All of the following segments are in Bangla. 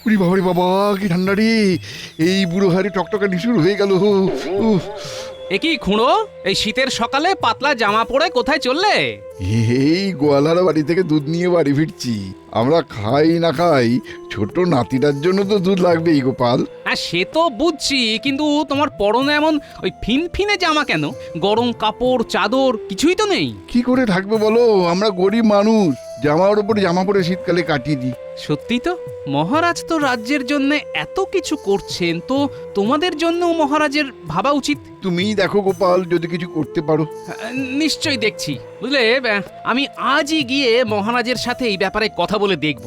উরি বাবা রে বাবা, কি ঠান্ডা রে! এই বুড়ো হাড়ি টকটকানি শুরু হয়ে গেল। উফ, এ কি খুঁড়ো, এই শীতের সকালে পাতলা জামা পরে কোথায় চললে? এই গোয়ালার বাড়ি থেকে দুধ নিয়ে বাড়ি ফিরছি। আমরা খাই না খাই, ছোট নাতিটার জন্য তো দুধ লাগবেই গোপাল। হ্যাঁ, সে তো বুঝছি, কিন্তু তোমার পরনে এমন ওই ফিনফিনে জামা কেন? গরম কাপড় চাদর কিছুই তো নেই। কি করে থাকবে বলো, আমরা গরিব মানুষ, জামার উপরে জামা পরে শীতকালে কাটিয়ে দিই। সত্যি তো, মহারাজ তো রাজ্যের জন্য এত কিছু করছেন, তো তোমাদের জন্য মহারাজের ভাবা উচিত। তুমিই দেখো গোপাল, যদি কিছু করতে পারো। নিশ্চয়ই দেখছি, বুঝলে। আমি আজই গিয়ে মহারাজের সাথে এই ব্যাপারে কথা বলে দেখব।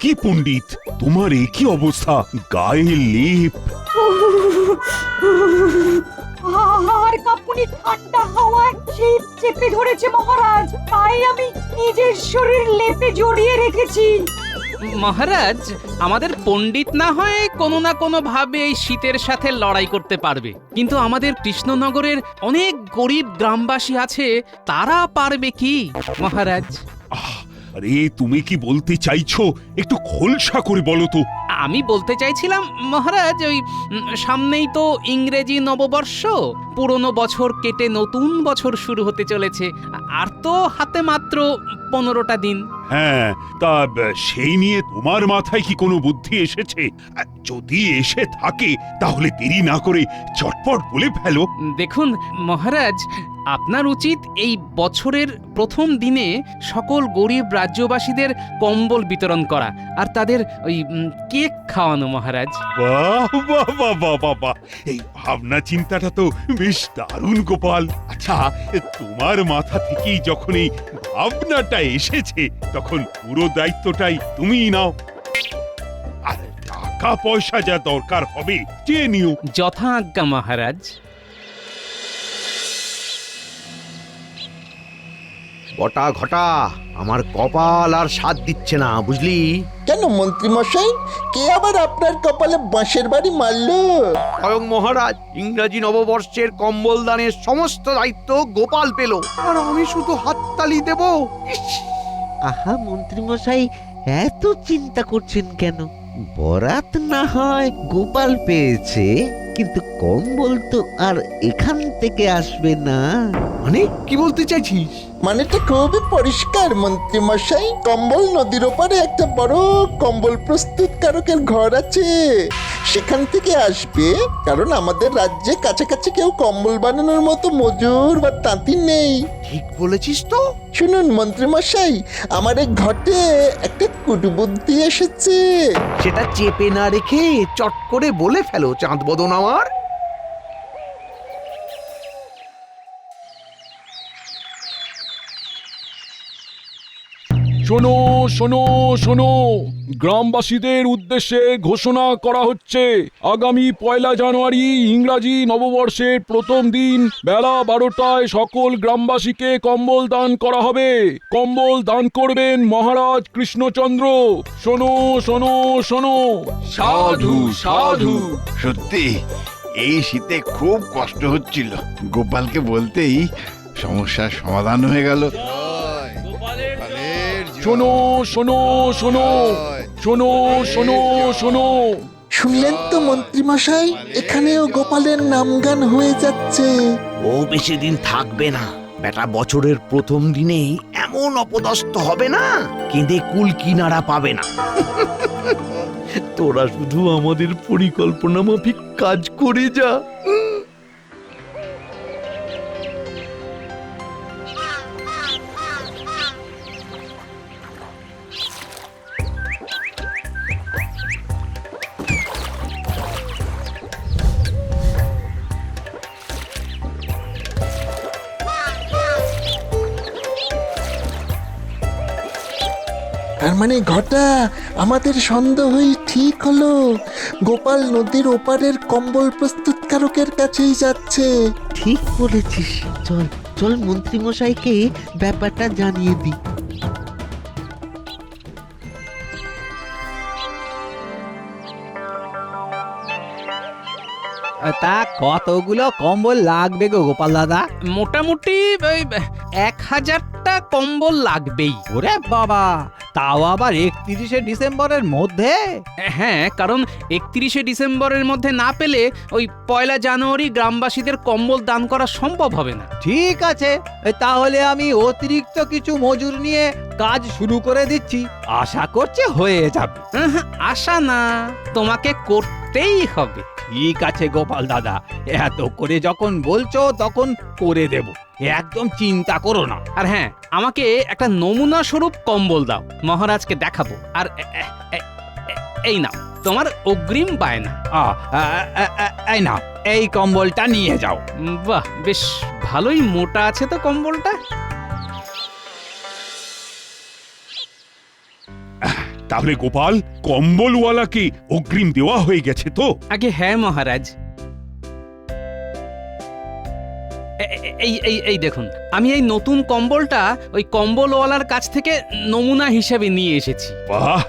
কি পণ্ডিত, তোমার কি অবস্থা? গায়ে লেপ। আর কাঁপুনি, ঠান্ডা হাওয়ায় শীত চেপে ধরেছে মহারাজ, তাই আমি নিজের শরীর লেপে জড়িয়ে রেখেছি। মহারাজ, আমাদের পণ্ডিত না হয় কোনো না কোনো ভাবে এই শীতের সাথে লড়াই করতে পারবে, কিন্তু আমাদের কৃষ্ণনগরের অনেক গরিব গ্রামবাসী আছে, তারা পারবে কি মহারাজ? আরে তুমি কি বলতে চাইছো, একটু খোলসা করে বলো তো। আমি বলতে চাইছিলাম মহারাজ, ওই সামনেই তো ইংরেজি নববর্ষ, পুরনো বছর কেটে নতুন বছর শুরু হতে চলেছে, আর তো হাতে মাত্র 15টা দিন। হ্যাঁ, তা সেই নিয়ে তোমার মাথায় কি কোনো বুদ্ধি এসেছে? যদি এসে থাকে তাহলে দেরি না করে চটপট বলে ফেলো। দেখুন মহারাজ, আপনার উচিত এই বছরের প্রথম দিনে সকল গরিব রাজ্যবাসীদের কম্বল বিতরণ করা, আর তাদের ওই কেক খাওয়ানো মহারাজ। বাহ বাহ বাহ বাহ বাহ বাহ, এই ভাবনা চিন্তাটা তো বেশ দারুণ গোপাল। আচ্ছা, তোমার মাথা থেকেই যখন এই ভাবনাটা এসেছে, তখন পুরো দায়িত্বটাই তুমিই নাও। আর টাকা পয়সা যা দরকার হবে চেয়ে নিও। যথা আজ্ঞা মহারাজ। বটা ঘটা, আমার কপাল আর সাথ দিচ্ছে না, বুঝলি? কেন মন্ত্রী মশাই, কে আবার আপনার কপালে বাঁশের বাড়ি মারলো? স্বয়ং মহারাজ ইংরাজি নববর্ষের কম্বল দানের সমস্ত দায়িত্ব গোপাল পেল, আর আমি শুধু হাততালি দেব। আহা মন্ত্রী মশাই, এত চিন্তা করছেন কেন? বরাত না হয় গোপাল পেয়েছে, কিন্তু কম্বল তো আর এখান থেকে আসবে না। মানে কি বলতে চাইছিস? মানেটা খুবই পরিষ্কার মন্ত্রী মশাই, কম্বল নদীর ওপারে একটা বড় কম্বল প্রস্তুতকারকের ঘর আছে, সেখান থেকে আসবে। কারণ আমাদের রাজ্যে কাছাকাছি কেউ কম্বল বানানোর মতো মজুর বা তাঁতি নেই। ঠিক বলেছিস তো। শুনুন মন্ত্রী মশাই, আমার এই ঘটে একটা কুটবুদ্ধি এসেছে। সেটা চেপে না রেখে চট করে বলে ফেলো চাঁদ বদন আমার। শোনো শোনো শোনো, গ্রামবাসীদের উদ্দেশ্যে ঘোষণা করা হচ্ছে, আগামী 1 জানুয়ারি ইংরাজি নববর্ষের প্রথম দিন বেলা 12টায় সকল গ্রামবাসীকে কম্বল দান করা হবে। কম্বল দান করবেন মহারাজ কৃষ্ণচন্দ্র। শোনো শোনো শোনো। সাধু সাধু। সত্যি এই শীতে খুব কষ্ট হচ্ছিল, গোপালকে বলতেই সমস্যার সমাধান হয়ে গেল। শোনো শোনো শোনো শোনো শোনো শোনো। শুনলেন তো মন্ত্রী মশাই, এখানেও গোপালের নামগান হয়ে যাচ্ছে। ও বেশি দিন থাকবে না, বেটা বছরের প্রথম দিনেই এমন অপদস্থ হবে না, কেঁদে কুল কিনারা পাবে না। তোরা শুধু আমাদের পরিকল্পনা মাফিক কাজ করে যা। তার মানে ঘটা, আমাদের সন্দেহই ঠিক হলো। গোপাল নদীর ওপারের কম্বল প্রস্তুতকারকের কাছেই যাচ্ছে। ঠিক বলেছিস, চল চল মন্ত্রী মশাইকে ব্যাপারটা জানিয়ে দিই। তা কতগুলো কম্বল লাগবে গো গোপাল দাদা? মোটামুটি ওই 1000টা কম্বল লাগবেই। ওরে বাবা, তাও আবার 31শে ডিসেম্বরের মধ্যে? হ্যাঁ, কারণ 31শে ডিসেম্বরের মধ্যে না পেলে ওই 1 জানুয়ারি গ্রামবাসীদের কম্বল দান করা সম্ভব হবে না। ঠিক আছে, তাহলে আমি অতিরিক্ত কিছু মজুর নিয়ে কাজ শুরু করে দিচ্ছি, আশা করছি হয়ে যাবে। আশা না, তোমাকে করতেই হবে। ঠিক আছে গোপাল দাদা, এত করে যখন বলছো তখন করে দেব, একদম চিন্তা করো না। আর হ্যাঁ, আমাকে একটা নমুনা স্বরূপ কম্বল দাও, মহারাজকে দেখাবো। আর এই নাও তোমার অগ্রিম বায়না। এই নাও, এই কম্বলটা নিয়ে যাও। বাহ, বেশ ভালোই মোটা আছে তো কম্বলটা। তাহলে গোপাল, কম্বলওয়ালাকে অগ্রিম দেওয়া হয়ে গেছে তো? আগে হ্যাঁ মহারাজ। এই দেখুন, আমি এই নতুন কম্বলটা ওই কম্বলওয়ালার কাছ থেকে নমুনা হিসেবে নিয়ে এসেছি। বাহ,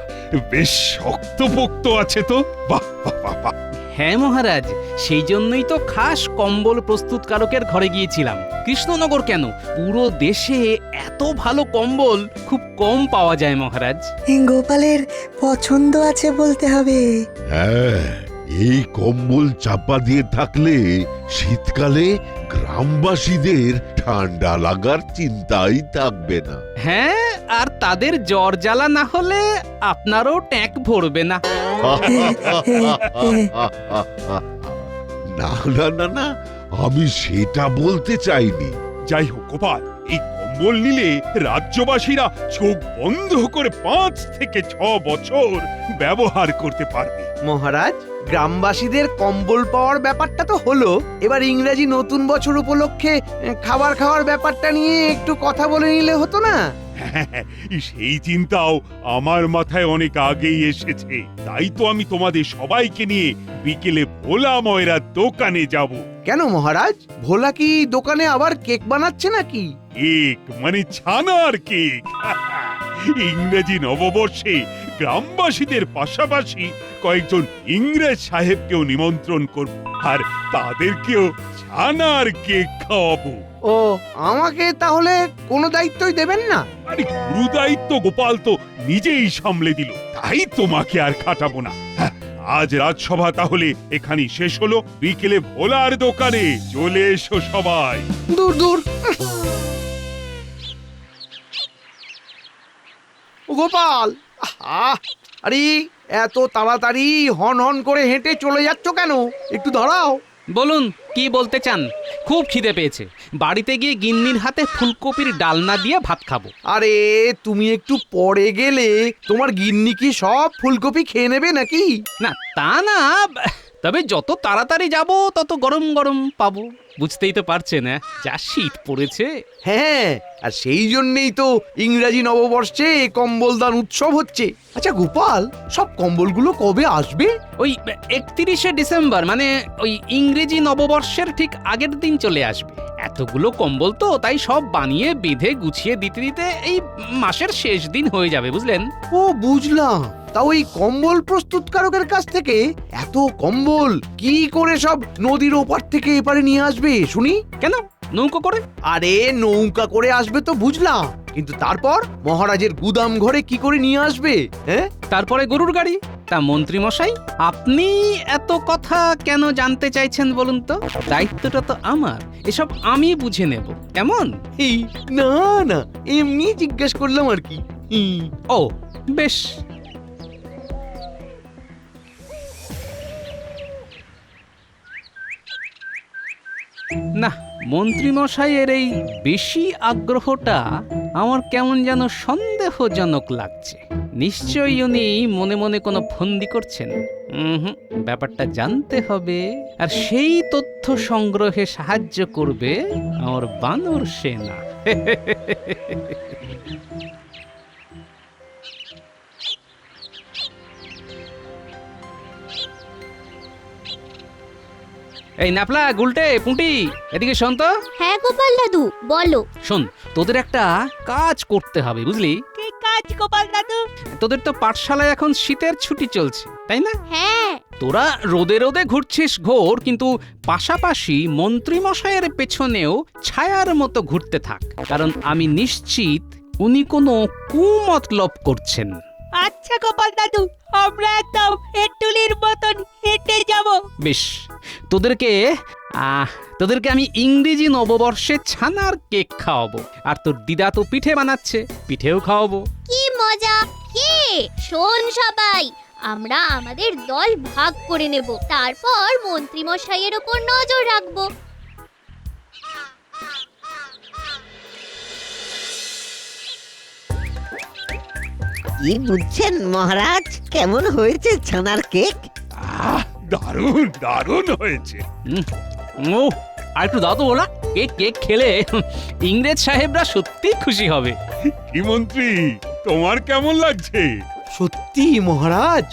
বেশ শক্তপোক্ত আছে তো। বাহ বাহ বাহ বাহ। হ্যাঁ মহারাজ, সেই জন্যই তো খাস কম্বল প্রস্তুতকারকের ঘরে গিয়েছিলাম। কৃষ্ণনগর কেন, পুরো দেশে এত ভালো কম্বল খুব কম পাওয়া যায় মহারাজ। গোপালের পছন্দ আছে বলতে হবে। হ্যাঁ, এই কম্বল চাপা দিয়ে থাকলে শীতকালে গ্রামবাসীদের ঠান্ডা লাগার চিন্তাই থাকবে না। হ্যাঁ, আর তাদের জ্বর জ্বালা না হলে আপনারও ট্যাঁক ভরবে না। না না না না, আমি সেটা বলতে চাইনি। যাই হোক গোপাল, এই কম্বল নিলে রাজ্যবাসীরা চোখ বন্ধ করে 5 থেকে 6 বছর ব্যবহার করতে পারবে। মহারাজ, গ্রামবাসীদের কম্বল পাওয়ার ব্যাপারটা তো হলো, এবার ইংরেজি নতুন বছর উপলক্ষে খাওয়ার ব্যাপারটা নিয়ে একটু কথা বলে নিলে হতো না? সেই চিন্তাও আমার মাথায় অনেক আগেই এসেছে। তাই তো আমি তোমাদের সবাইকে নিয়ে বিকেলে ভোলা ময়রার দোকানে যাব। কেন মহারাজ, ভোলা কি দোকানে আবার কেক বানাচ্ছে নাকি? কেক মানে ছানার কেক। ইংরেজি নববর্ষে গ্রামবাসীদের পাশাপাশি কয়েকজন ইংরেজ সাহেবকেও নিমন্ত্রণ করব, আর তাদেরকেও ছানার কেক খাওয়াবো। ও, আমাকে তাহলে কোনো দায়িত্বই দেবেন না? আরে গুরু দায়িত্ব গোপাল তো নিজেই সামলে দিল, তাই তোমাকে আর খাটাবো না। আজ রাজসভা তাহলে এখানেই শেষ হলো। বিকেলে ভোলার দোকানে চলে এসো সবাই। দূর দূর। গোপাল, আরে এত তাড়াতাড়ি হন হন করে হেঁটে চলে যাচ্ছ কেন? একটু দাঁড়াও। বলুন, কি বলতে চান? খুব খিদে পেয়েছে, বাড়িতে গিয়ে গিন্নির হাতে ফুলকপির ডালনা দিয়ে ভাত খাবো। আরে তুমি একটু পরে গেলে তোমার গিন্নি কি সব ফুলকপি খেয়ে নেবে নাকি? না তা না, তবে যত তাড়াতাড়ি যাব তত গরম গরম পাবো। বুঝতেই তো পারছেন, যা শীত পড়েছে। হ্যাঁ, আর সেই জন্যই তো ইংরাজি নববর্ষে কম্বল দান উৎসব হচ্ছে। আচ্ছা গোপাল, সব কম্বলগুলো কবে আসবে? ওই 31শে ডিসেম্বর, মানে ওই ইংরেজি নববর্ষের ঠিক আগের দিন চলে আসবে। এতগুলো কম্বল তো, তাই সব বানিয়ে বেঁধে গুছিয়ে দিতে দিতে এই মাসের শেষ দিন হয়ে যাবে, বুঝলেন? ও বুঝলাম। তা ওই কম্বল প্রস্তুতকারকের কাছ থেকে এত কম্বল কি করে সব নদীর ওপার থেকে এপারে নিয়ে আসবে শুনি? কেন, নৌকো করে? আরে নৌকা করে আসবে তো বুঝলাম, কিন্তু তারপর মহারাজের গুদাম ঘরে কি করে নিয়ে আসবে? হ্যাঁ, তারপরে গরুর গাড়ি। তা মন্ত্রী মশাই, আপনি এত কথা কেন জানতে চাইছেন বলুন তো? দায়িত্বটা তো আমার, এসব আমি বুঝে নেব, কেমন? এই না না, এমনি জিজ্ঞেস করলাম আর কি। ও বেশ। না, মন্ত্রী মশাইয়ের এই বেশি আগ্রহটা আমার কেমন যেন সন্দেহজনক লাগছে। নিশ্চয়ই উনি মনে মনে কোনো ফন্দি করছেন। ব্যাপারটা জানতে হবে, আর সেই তথ্য সংগ্রহে সাহায্য করবে আমার বানর সেনা। এই নাপলা, গুলটে, পুঁটি, এদিকে শোন তো। হ্যাঁ গোপাল দাদু, বলো। শোন, তোদের একটা কাজ করতে হবে, বুঝলি? কি কাজ গোপাল দাদু? তোদের তো পাঠশালায় এখন শীতের ছুটি চলছে, তাই না? হ্যাঁ। তোরা রোদে রোদে ঘুরছিস ঘোর, কিন্তু পাশাপাশি মন্ত্রীমশাইয়ের পেছনেও ছায়ার মতো ঘুরতে থাক, কারণ আমি নিশ্চিত উনি কোনো কুমতলব করছেন। আচ্ছা গোপাল দাদু, আমরা একদম হেঁটুলির মতন হেঁটে যাব। বেশ, তোদেরকে আমি ইংরেজি নববর্ষে ছানার কেক খাওয়াবো, আর তোর দিদা তো পিঠে বানাচ্ছে, পিঠেও খাওয়াবো। কি মজা! কে শোন সবাই, আমরা আমাদের দল ভাগ করে নেব, তারপর মন্ত্রী মশাইয়ের উপর নজর রাখবো। কি বুঝছেন মহারাজ, কেমন হয়েছে ছানার কেক? দারুণ দারুণ হয়েছে। ও, আর একটু দাও তো বলা, কেক খেলে ইংরেজ সাহেবরা সত্যি খুশি হবে। কি মন্ত্রী, তোমার কেমন লাগছে? সত্যি মহারাজ,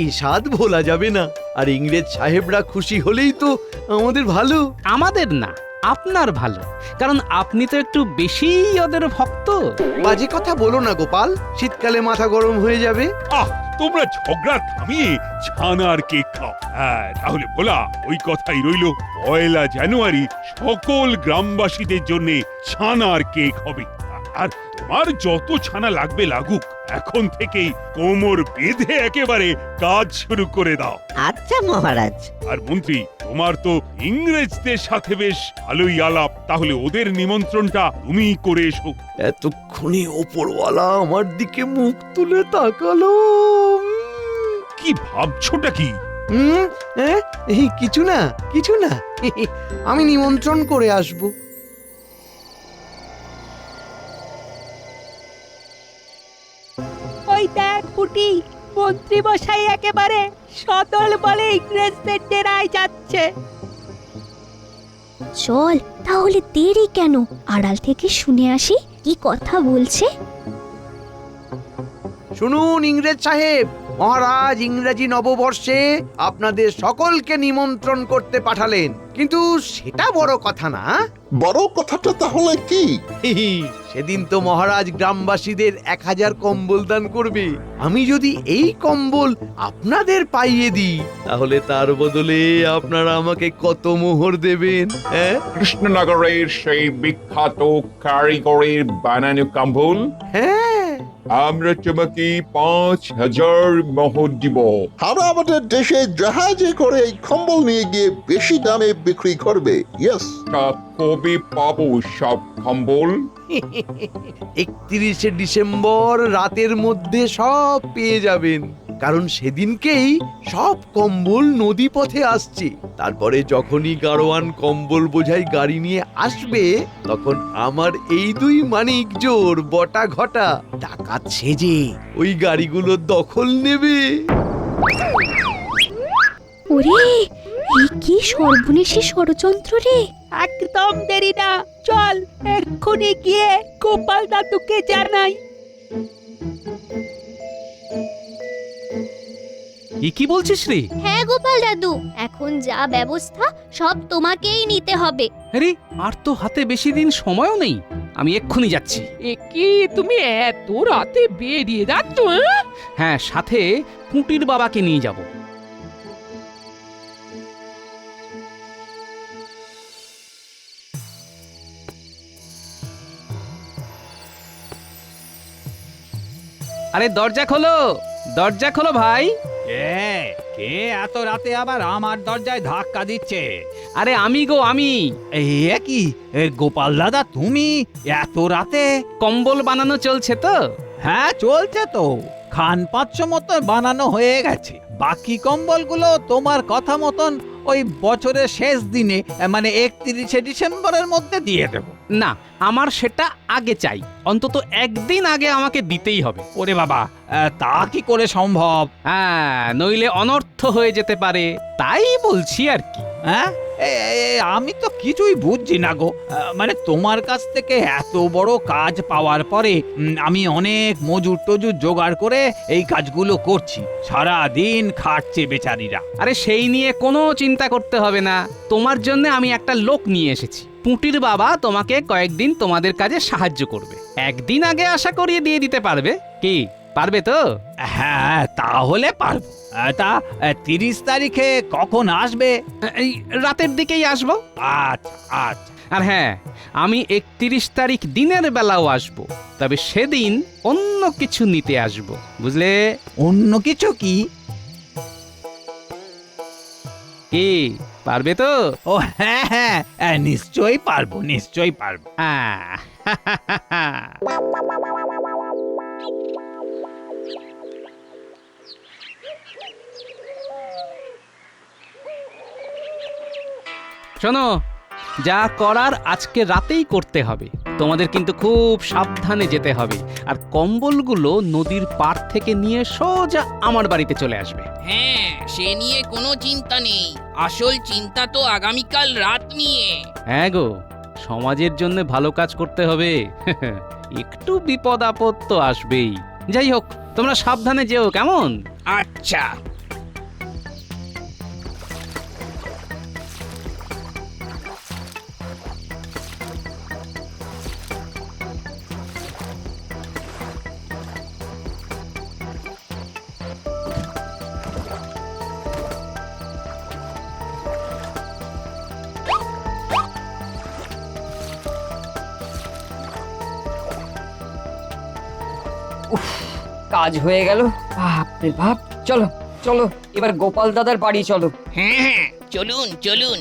এই স্বাদ ভোলা যাবে না। আর ইংরেজ সাহেবরা খুশি হলেই তো আমাদের ভালো। আমাদের না, আপনার ভালো, কারণ আপনি তো একটু বেশি ওদের ভক্ত। বাজে কথা বলো না গোপাল, শীতকালে মাথা গরম হয়ে যাবে। তোমরা ঝগড়া থামিয়ে ছানার কেক খাও। হ্যাঁ, তাহলে ভোলা, ওই কথাই রইল, 1 জানুয়ারি সকল গ্রামবাসীদের জন্য ছানার কেক হবে। আর তোমার যত ছানা লাগবে লাগুক, এখন থেকেই কোমর বেঁধে একেবারে কাজ শুরু করে দাও। আচ্ছা মহারাজ। আর মন্ত্রী, তোমার তো ইংরেজদের সাথে বেশ ভালোই আলাপ, তাহলে ওদের নিমন্ত্রণটা তুমি করে এসো। এতক্ষণে ওপরওয়ালা আমার দিকে মুখ তুলে তাকালো। কি ভাবছোটা কি? কিছু না, কিছু না। আমি নিমন্ত্রণ করে আসব। ওই দেখ পুটি, মন্ত্রী মশাই একেবারে সদল বলে ইংরেজদের ডেরায় যাচ্ছে। চল তাহলে, দেরি কেন, আড়াল থেকে শুনে আসি কি কথা বলছে। শুনুন ইংরেজ সাহেব, মহারাজ ইংরেজি নববর্ষে আপনাদের সকলকে নিমন্ত্রণ করতে পাঠালেন, কিন্তু সেটা বড় কথা না। বড় কথাটা তাহলে কি? সেদিন তো মহারাজ গ্রামবাসীদের 1000 কম্বল দান করবে। আমি যদি এই কম্বল আপনাদের পাইয়ে দিই, তাহলে তার বদলে আপনারা আমাকে কত মোহর দেবেন? কৃষ্ণনগরের সেই বিখ্যাত কারিগরের বানানো কম্বল? হ্যাঁ, আমরা তোমাকে 5000 মোহর দিব। আমরা আমাদের দেশে জাহাজে করে এই কম্বল নিয়ে গিয়ে বেশি দামে বিক্রি করবে। ইয়েস। কবে পাবো সব কম্বল? 31শে ডিসেম্বর রাতের মধ্যে সব পেয়ে যাবেন, কারণ সেদিনকেই সব কম্বল নদী পথে আসছে। তারপরে যখনই গাড়োয়ান কম্বল বোঝাই গাড়ি নিয়ে আসবে, তখন আমার এই 2 মানিক জোর বটা ঘটা ডাকাত সেজে ওই গাড়িগুলো দখল নেবে। ওরে, এই কি সর্বনেশী ষড়যন্ত্র রে! একদম দেরি না, চল এক্ষুনি গিয়ে গোপাল দাদুকে জানাই। কি বলছিস রে? হ্যাঁ গোপাল দাদু, এখন যা ব্যবস্থা সব তোমাকেই নিতে হবে। আরে, আর তো হাতে বেশি দিন সময়ও নেই, আমি এক্ষুনি যাচ্ছি। কি তুমি এত রাতে বেরিয়ে যাচ্ছ? হ্যাঁ, সাথে পুঁটির বাবাকে নিয়ে যাব। আরে দরজা খোলো, দরজা খোলো ভাই। কে এত রাতে আবার আমার দরজায় ধাক্কা দিচ্ছে? আরে আমি গো, আমি। কি গোপাল দাদা, তুমি এত রাতে? কম্বল বানানো চলছে তো। হ্যাঁ চলছে তো, খান 500 মতো বানানো হয়ে গেছে। বাকি কম্বলগুলো তোমার কথা মতন ওই বছরের শেষ দিনে, মানে 31শে ডিসেম্বরের মধ্যে দিয়ে দেব। না, আমার সেটা আগে চাই, অন্তত একদিন আগে আমাকে দিতেই হবে। ওরে বাবা, তা কি করে সম্ভব? হ্যাঁ, নইলে অনর্থ হয়ে যেতে পারে, তাই বলছি আর কি। হ্যাঁ, আমি তো কিছুই বুঝছি না গো। মানে তোমার কাছ থেকে এত বড় কাজ পাওয়ার পরে আমি অনেক মজুর টজুর জোগাড় করে এই কাজগুলো করছি, সারা দিন খাটছে বেচারিরা। আরে সেই নিয়ে কোনো চিন্তা করতে হবে না, তোমার জন্য আমি একটা লোক নিয়ে এসেছি। পুঁটির বাবা তোমাকে কয়েকদিন তোমাদের কাজে সাহায্য করবে, একদিন আগে আশা করিয়ে দিয়ে দিতে পারবে। কি পারবে তো? হ্যাঁ তাহলে পারবো। তা 30 তারিখে কখন আসবে? এই রাতের দিকেই আসবো। আচ্ছা আচ্ছা। আর হ্যাঁ, আমি 31 তারিখ দিনের বেলাও আসবো, তবে সেদিন অন্য কিছু নিতে আসবো, বুঝলে? অন্য কিছু কি? কি পারবে তো? ও হ্যাঁ হ্যাঁ, নিশ্চয়ই পারবো, নিশ্চয়ই পারবো। শোনো, যা করার আজকে রাতেই করতে হবে। তোমাদের কিন্তু খুব সাবধানে যেতে হবে, আর কম্বলগুলো নদীর পাড় থেকে নিয়ে সোজা আমার বাড়িতে চলে আসবে। হ্যাঁ, সে নিয়ে কোনো চিন্তা নেই। আসল চিন্তা তো আগামীকাল রাত নিয়ে। হ্যাঁ গো, সমাজের জন্য ভালো কাজ করতে হবে। একটু বিপদ আপদ তো আসবেই। যাই হোক, তোমরা সাবধানে যেও, কেমন? আচ্ছা। কাজ হয়ে গেল। বাপরে বাপ, চলো চলো এবার গোপাল দাদার বাড়ি চলো। হ্যাঁ হ্যাঁ, চলুন চলুন।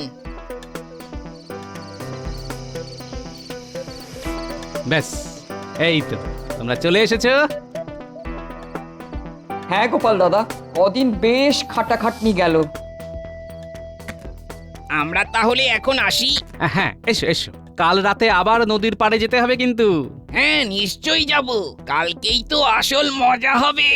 ব্যাস, এই তো তোমরা চলে এসেছো। হ্যাঁ গোপাল দাদা, কদিন বেশ খাটাখাটনি গেল। আমরা তাহলে এখন আসি। হ্যাঁ, এসো এসো, কাল রাতে আবার নদীর পাড়ে যেতে হবে কিন্তু। হ্যাঁ, নিশ্চয়ই যাব। কালকেই তো আসল মজা হবে।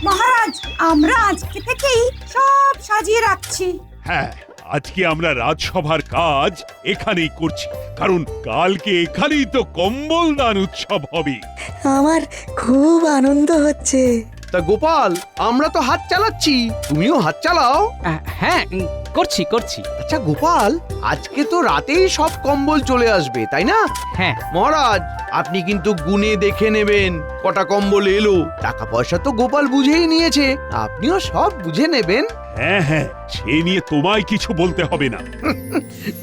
মহারাজ, আমরা আজকে থেকেই সব সাজিয়ে রাখছি। হ্যাঁ, আজকে আমরা রাজসভার কাজ এখানেই করছি, কারণ কালকে এখানেই তো কম্বল দান উৎসব হবে। আমার খুব আনন্দ হচ্ছে। তা গোপাল, আমরা তো হাত চালাচ্ছি, তুমিও হাত চালাও। হ্যাঁ, করছি করছি। আচ্ছা গোপাল, আজকে তো রাতেই সব কম্বল চলে আসবে, তাই না? হ্যাঁ মহারাজ, আপনি কিন্তু গুনে দেখে নেবেন কটা কম্বল এলো। টাকা পয়সা তো গোপাল বুঝেই নিয়েছে, আপনিও সব বুঝে নেবেন। হ্যাঁ হ্যাঁ, সে নিয়ে তোমায় কিছু বলতে হবে না।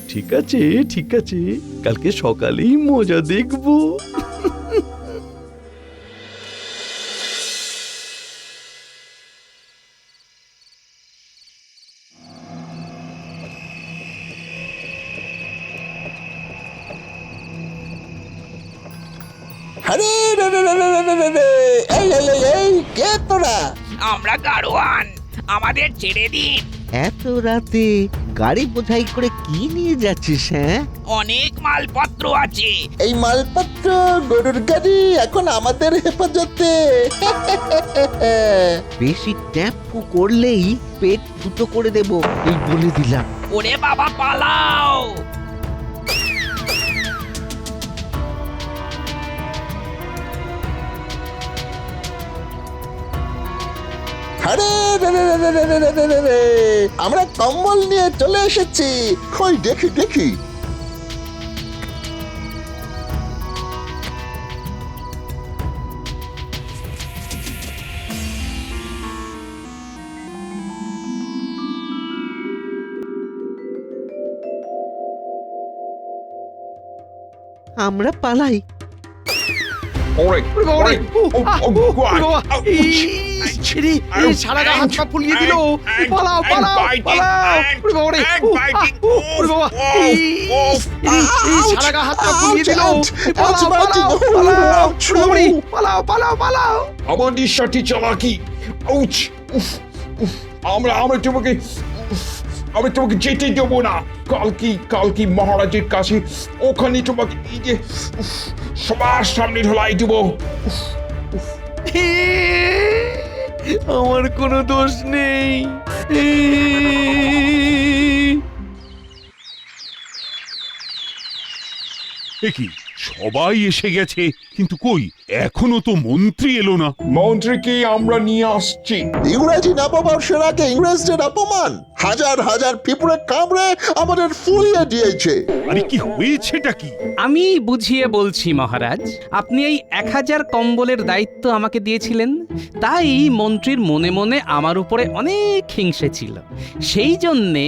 ঠিক আছে ঠিক আছে, কালকে সকালেই মজা দেখবো। আরে রে রে রে রে রে রে রে, এই এই এই এই, কে তোরা? আমরা গাড়োয়ান, আমাদের ছেড়ে দিন। এত রাতে গাড়ি বোঝাই করে কি নিয়ে যাচ্ছিস? হ্যাঁ, অনেক মালপত্র আছে। এই মালপত্র, গরুর গাড়ি এখন আমাদের হেফাজতে। বেশি ট্যাপু করলেই পেট ফুটো করে দেব, এই বলে দিলাম। ওরে বাবা, পালাও! আরে রে রে রে রে রে রে রে রে রে, আমরা কম্বল নিয়ে চলে এসেছি। কই দেখি দেখি। আমরা পালাই। ওরে ওরে, সারা গা হাত পা ফুলিয়ে দিল। পালাও পালাও পালাও। সারা গা হাত পা ফুলিয়ে দিল। পালাও পালাও পালাও পালাও পালাও পালাও। আমার নিঃশ্বাসটি চালাকি। উফ উফ, আমরা আমরা তোমাকে আমি তোমাকে যেতে দেবো না। কালকে মহারাজের কাছে, ওখানে তোমাকে এই যে সবার সামনে ঢলাই দেবো। আমার কোনো দোষ নেই। এ কি, সবাই এসে গেছে, কিন্তু কই এখনো তো মন্ত্রী এলো না। মন্ত্রীকে আমরা নিয়ে আসছি। ইংরেজি নববর্ষের আগে ইংরেজদের অপমান, হাজার হাজার পিঁপড়ে কামড়ে আমাদের ফুলিয়ে দিয়েছে। আরে কি হয়েছেটা কি? আমি বুঝিয়ে বলছি মহারাজ, আপনি এই 1000 কম্বলের দায়িত্ব আমাকে দিয়েছিলেন, তাই মন্ত্রীর মনে মনে আমার উপরে অনেক হিংসে ছিল। সেই জন্যে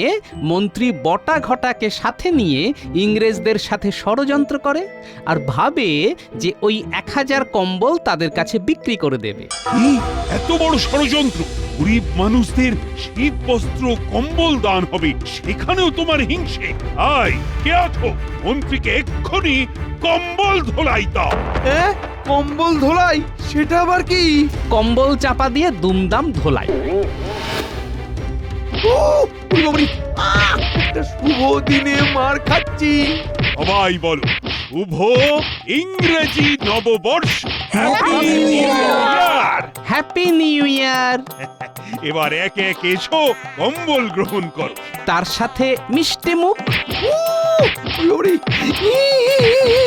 মন্ত্রী বটা ঘটাকে সাথে নিয়ে ইংরেজদের সাথে ষড়যন্ত্র করে আর ভাবে যে ওই 1000 কম্বল তাদের কাছে বিক্রি করে দেবে। কি এত বড় ষড়যন্ত্র? গরিব মানুষদের শীত বস্ত্র কম্বল দান হবে, সেখানেও তোমার হিংসে? আয় কে আছো? মন্ত্রীকে এক্ষুনি কম্বল ধোলাই দাও। কম্বল ধোলাই? সেটা আবার কি? কম্বল চাপা দিয়ে দুমদাম ধোলাই। একটা শুভ দিনে মার খাচ্ছি। সবাই বলো, শুভ ইংরেজি নববর্ষ। Happy new year! Happy new year! এবার একে একে এসো, কম্বল গ্রহণ করো। তার সাথে মিষ্টি মুখ।